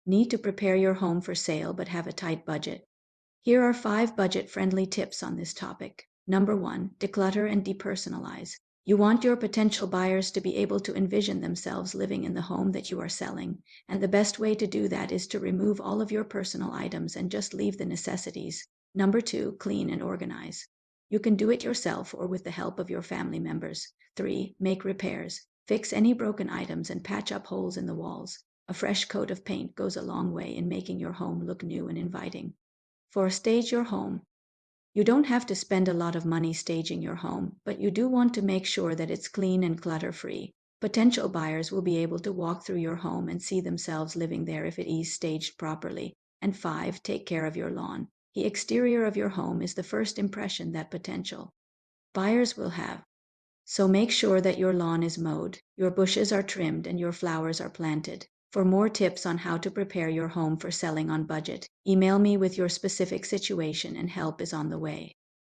Need to prepare your home for sale but have a tight budget? Here are 5 budget-friendly tips on this topic. Number 1, declutter and depersonalize. You want your potential buyers to be able to envision themselves living in the home that you are selling, and the best way to do that is to remove all of your personal items and just leave the necessities. Number 2, clean and organize. You can do it yourself or with the help of your family members. 3, make repairs. Fix any broken items and patch up holes in the walls. A fresh coat of paint goes a long way in making your home look new and inviting. 4, stage your home. You don't have to spend a lot of money staging your home, but you do want to make sure that it's clean and clutter-free. Potential buyers will be able to walk through your home and see themselves living there if it is staged properly. And 5, take care of your lawn. The exterior of your home is the first impression that potential buyers will have. So make sure that your lawn is mowed, your bushes are trimmed, and your flowers are planted. For more tips on how to prepare your home for selling on budget, email me with your specific situation and help is on the way.